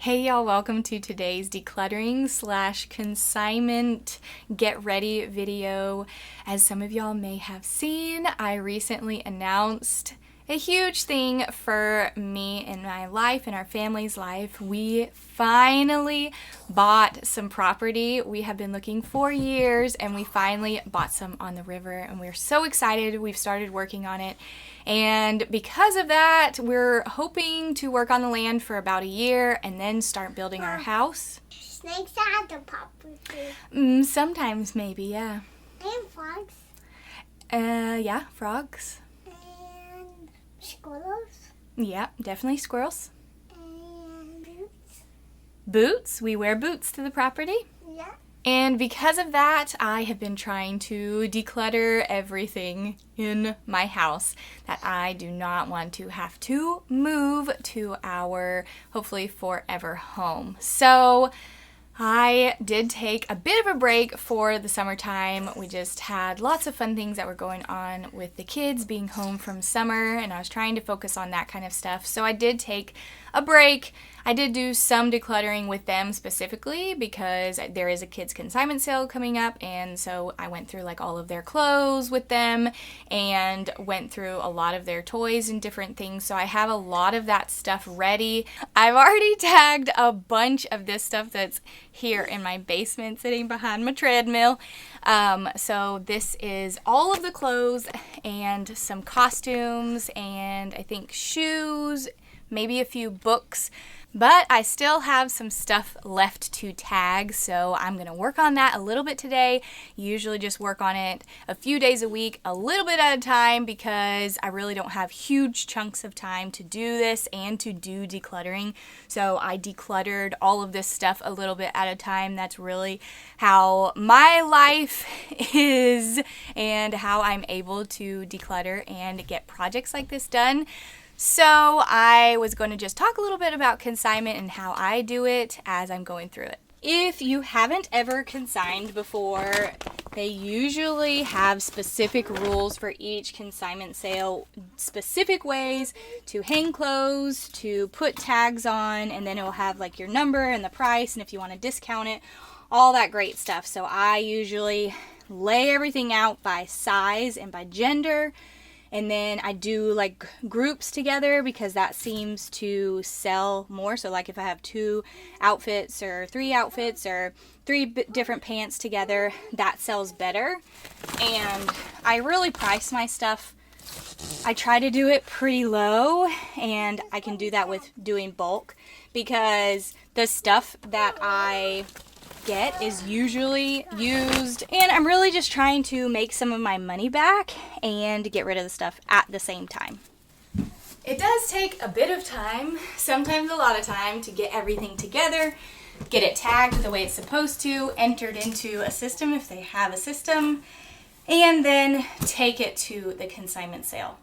Hey y'all, welcome to today's decluttering / consignment get ready video. As some of y'all may have seen, I recently announced a huge thing for me in my life and our family's life. We finally bought some property we have been looking for years, and we finally bought some on the river, and we're so excited. We've started working on it, and because of that, we're hoping to work on the land for about a year and then start building our house. Snakes at the property. Sometimes maybe, yeah. And frogs. Yeah, frogs. And squirrels. Yeah, definitely squirrels. And boots. Boots. We wear boots to the property. Yeah. And because of that, I have been trying to declutter everything in my house that I do not want to have to move to our hopefully forever home. So I did take a bit of a break for the summertime. We just had lots of fun things that were going on with the kids being home from summer, and I was trying to focus on that kind of stuff. So I did take a break. I did do some decluttering with them specifically because there is a kids consignment sale coming up, and so I went through like all of their clothes with them and went through a lot of their toys and different things. So I have a lot of that stuff ready. I've already tagged a bunch of this stuff that's here in my basement sitting behind my treadmill. So this is all of the clothes and some costumes and I think shoes, maybe a few books, but I still have some stuff left to tag, so I'm going to work on that a little bit today. Usually just work on it a few days a week, a little bit at a time, because I really don't have huge chunks of time to do this and to do decluttering. So I decluttered all of this stuff a little bit at a time. That's really how my life is and how I'm able to declutter and get projects like this done. So I was going to just talk a little bit about consignment and how I do it as I'm going through it. If you haven't ever consigned before, they usually have specific rules for each consignment sale, specific ways to hang clothes, to put tags on, and then it will have like your number and the price, and if you want to discount it, all that great stuff. So I usually lay everything out by size and by gender. And then I do like groups together because that seems to sell more. So like if I have 2 outfits or 3 outfits or 3 different pants together, that sells better. And I really price my stuff. I try to do it pretty low, and I can do that with doing bulk because the stuff that I get is usually used, and I'm really just trying to make some of my money back and get rid of the stuff at the same time. It does take a bit of time, sometimes a lot of time, to get everything together, get it tagged the way it's supposed to, entered into a system if they have a system, and then take it to the consignment sale.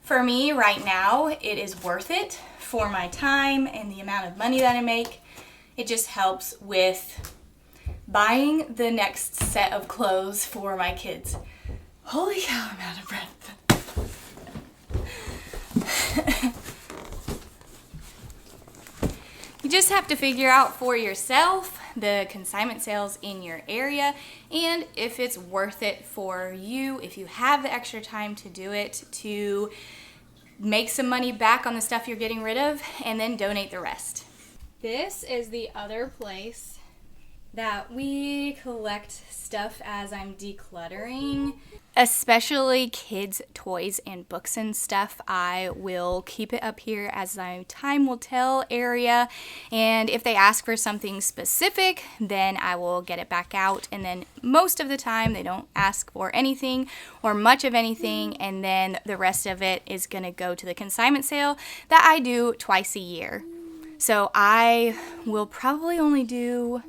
For me right now, it is worth it for my time and the amount of money that I make. It just helps with buying the next set of clothes for my kids. Holy cow, I'm out of breath. You just have to figure out for yourself the consignment sales in your area and if it's worth it for you, if you have the extra time to do it, to make some money back on the stuff you're getting rid of and then donate the rest. This is the other place that we collect stuff as I'm decluttering, especially kids' toys and books and stuff. I will keep it up here as my time will tell area, and if they ask for something specific, then I will get it back out, and then most of the time they don't ask for anything or much of anything, and then the rest of it is going to go to the consignment sale that I do twice a year. So I will probably only do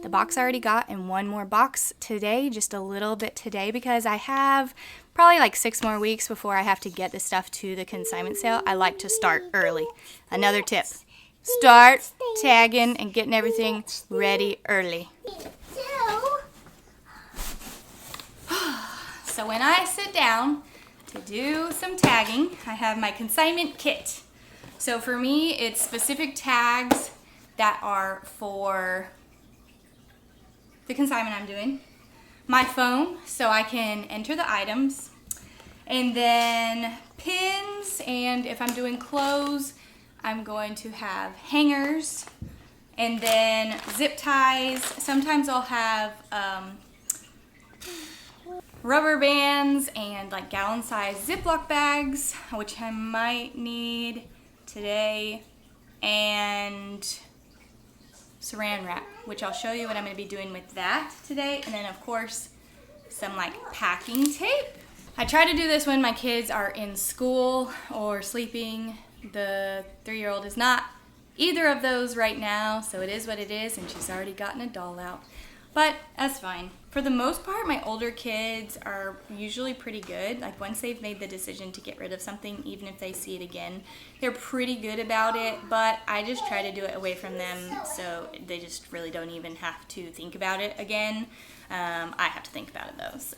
the box I already got and one more box today, just a little bit today, because I have probably like 6 more weeks before I have to get the stuff to the consignment sale. I like to start early. Another tip, start tagging and getting everything ready early. So when I sit down to do some tagging, I have my consignment kit. So for me, it's specific tags that are for the consignment I'm doing. My phone, so I can enter the items. And then pins, and if I'm doing clothes, I'm going to have hangers. And then zip ties. Sometimes I'll have rubber bands and like gallon-sized Ziploc bags, which I might need today, and saran wrap, which I'll show you what I'm going to be doing with that today. And then of course some like packing tape. I try to do this when my kids are in school or sleeping. The 3-year-old is not either of those right now, so it is what it is, and she's already gotten a doll out. But that's fine. For the most part, my older kids are usually pretty good. Like once they've made the decision to get rid of something, even if they see it again, they're pretty good about it. But I just try to do it away from them so they just really don't even have to think about it again. I have to think about it though, so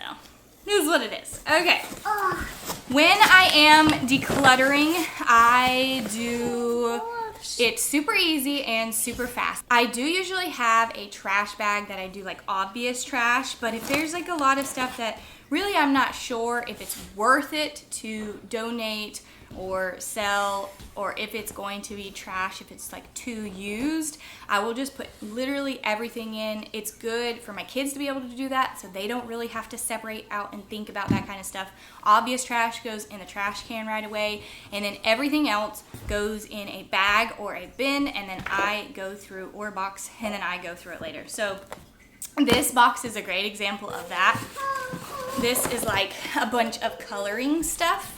this is what it is. Okay. When I am decluttering, it's super easy and super fast. I do usually have a trash bag that I do like obvious trash, but if there's like a lot of stuff that really I'm not sure if it's worth it to donate or sell, or if it's going to be trash, if it's like too used, I will just put literally everything in. It's good for my kids to be able to do that so they don't really have to separate out and think about that kind of stuff. Obvious trash goes in the trash can right away, and then everything else goes in a bag or a bin, and then I go through, or a box, and then I go through it later. So this box is a great example of that. This is like a bunch of coloring stuff.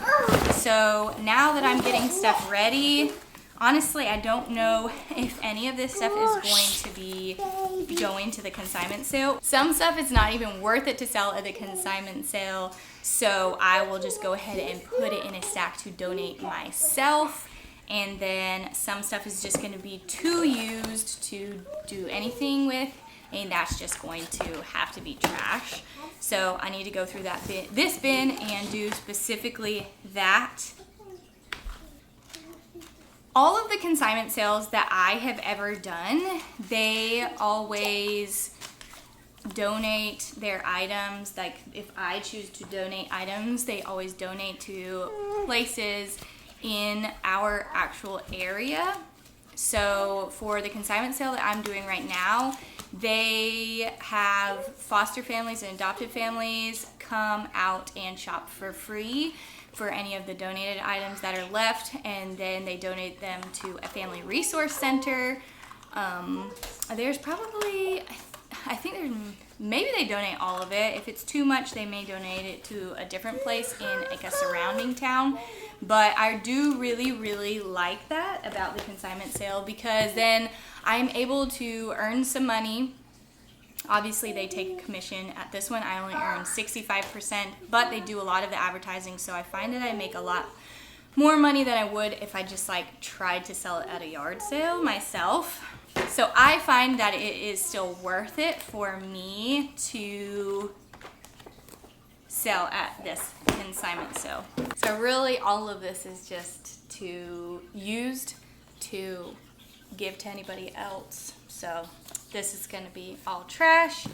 So now that I'm getting stuff ready, honestly, I don't know if any of this stuff is going to be going to the consignment sale. Some stuff is not even worth it to sell at the consignment sale, so I will just go ahead and put it in a stack to donate myself. And then some stuff is just going to be too used to do anything with, and that's just going to have to be trash. So I need to go through this bin and do specifically that. All of the consignment sales that I have ever done, they always donate their items. Like if I choose to donate items, they always donate to places in our actual area. So for the consignment sale that I'm doing right now, they have foster families and adopted families come out and shop for free for any of the donated items that are left, and then they donate them to a family resource center. There's probably, I think there's, maybe they donate all of it. If it's too much, they may donate it to a different place in like a surrounding town. But I do really, really like that about the consignment sale, because then I'm able to earn some money. Obviously, they take a commission. At this one, I only earn 65%, but they do a lot of the advertising, so I find that I make a lot more money than I would if I just like tried to sell it at a yard sale myself. So I find that it is still worth it for me to sell at this consignment sale. So really all of this is just used to give to anybody else. So this is going to be all trash.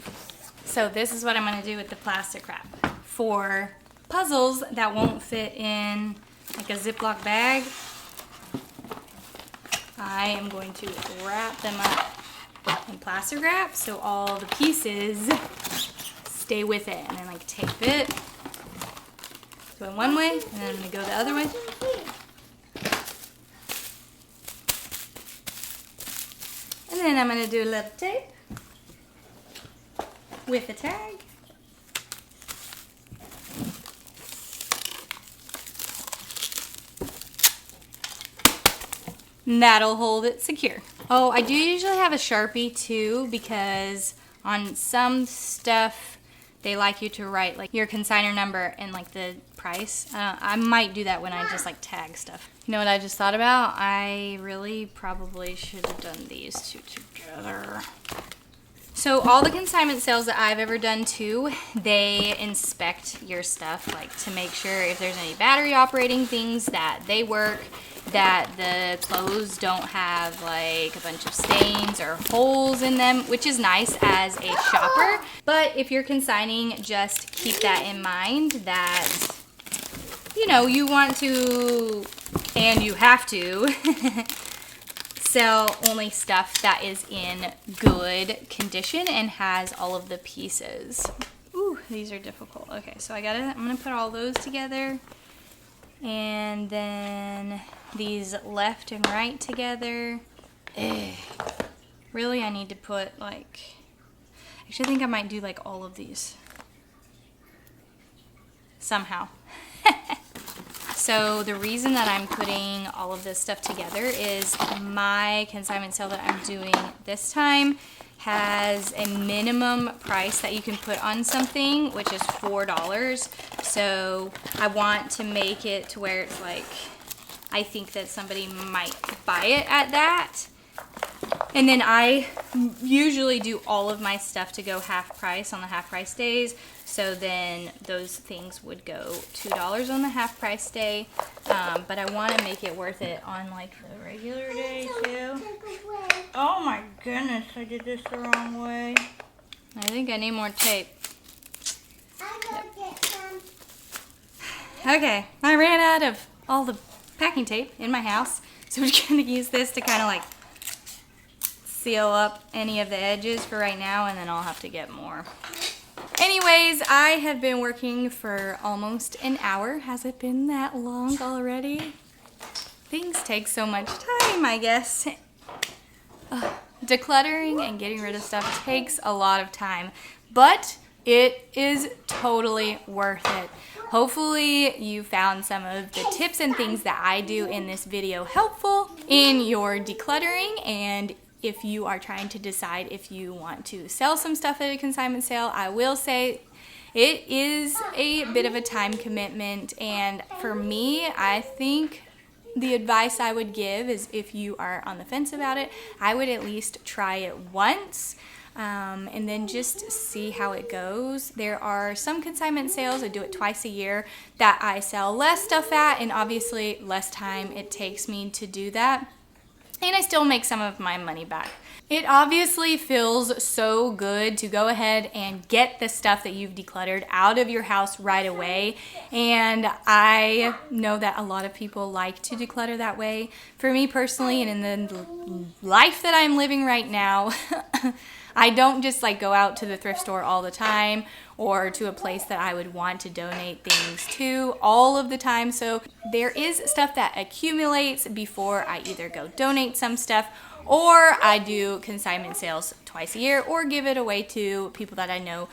So this is what I'm going to do with the plastic wrap. For puzzles that won't fit in like a Ziploc bag, I am going to wrap them up in plastic wrap so all the pieces stay with it, and then like tape it. So in one way, and then I'm going to go the other way. And then I'm going to do a little tape with the tag. And that'll hold it secure. Oh, I do usually have a Sharpie too, because on some stuff they like you to write like your consignor number and like the price. I might do that when I just like tag stuff. You know what I just thought about? I really probably should have done these two together. So all the consignment sales that I've ever done too, they inspect your stuff like to make sure if there's any battery operating things that they work. that the clothes don't have like a bunch of stains or holes in them, which is nice as a shopper. But if you're consigning, just keep that in mind that, you know, you want to, and you have to, sell only stuff that is in good condition and has all of the pieces. Ooh, these are difficult. Okay, so I'm gonna put all those together. And then these left and right together. Really, I need to put like, actually I think I might do like all of these somehow. So the reason that I'm putting all of this stuff together is my consignment sale that I'm doing this time has a minimum price that you can put on something, which is $4. So I want to make it to where it's like, I think that somebody might buy it at that. And then I usually do all of my stuff to go half price on the half price days. So then those things would go $2 on the half price day. But I want to make it worth it on like the regular day too. Oh my goodness, I did this the wrong way. I think I need more tape. Okay, I ran out of all the packing tape in my house. So we're going to use this to kind of like seal up any of the edges for right now, and then I'll have to get more. Anyways, I have been working for almost an hour. Has it been that long already? Things take so much time, I guess. Decluttering and getting rid of stuff takes a lot of time, but it is totally worth it. Hopefully you found some of the tips and things that I do in this video helpful in your decluttering. And if you are trying to decide if you want to sell some stuff at a consignment sale, I will say it is a bit of a time commitment. And for me, I think the advice I would give is if you are on the fence about it, I would at least try it once. And then just see how it goes. There are some consignment sales, I do it twice a year, that I sell less stuff at, and obviously less time it takes me to do that. And I still make some of my money back. It obviously feels so good to go ahead and get the stuff that you've decluttered out of your house right away. And I know that a lot of people like to declutter that way. For me personally, and in the life that I'm living right now, I don't just like go out to the thrift store all the time or to a place that I would want to donate things to all of the time. So there is stuff that accumulates before I either go donate some stuff, or I do consignment sales twice a year, or give it away to people that I know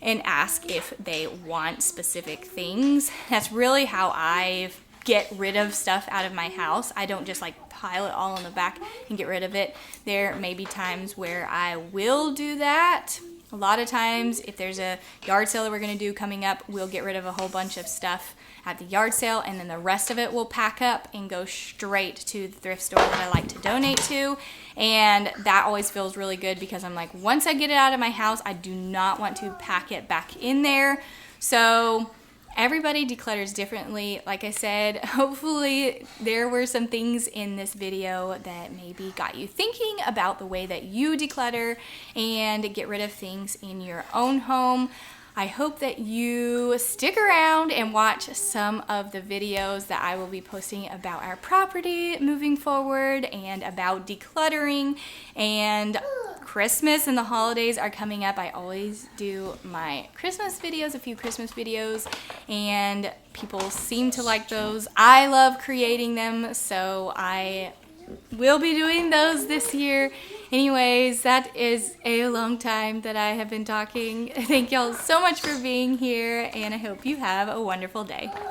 and ask if they want specific things. That's really how I get rid of stuff out of my house. I don't just like pile it all in the back and get rid of it. There may be times where I will do that. A lot of times, if there's a yard sale that we're going to do coming up, we'll get rid of a whole bunch of stuff at the yard sale, and then the rest of it will pack up and go straight to the thrift store that I like to donate to. And that always feels really good because I'm like, once I get it out of my house, I do not want to pack it back in there. So everybody declutters differently. Like I said, hopefully there were some things in this video that maybe got you thinking about the way that you declutter and get rid of things in your own home. I hope that you stick around and watch some of the videos that I will be posting about our property moving forward and about decluttering. And Christmas and the holidays are coming up. I always do my Christmas videos, a few Christmas videos, and people seem to like those. I love creating them, so I will be doing those this year. Anyways, that is a long time that I have been talking. Thank y'all so much for being here, and I hope you have a wonderful day.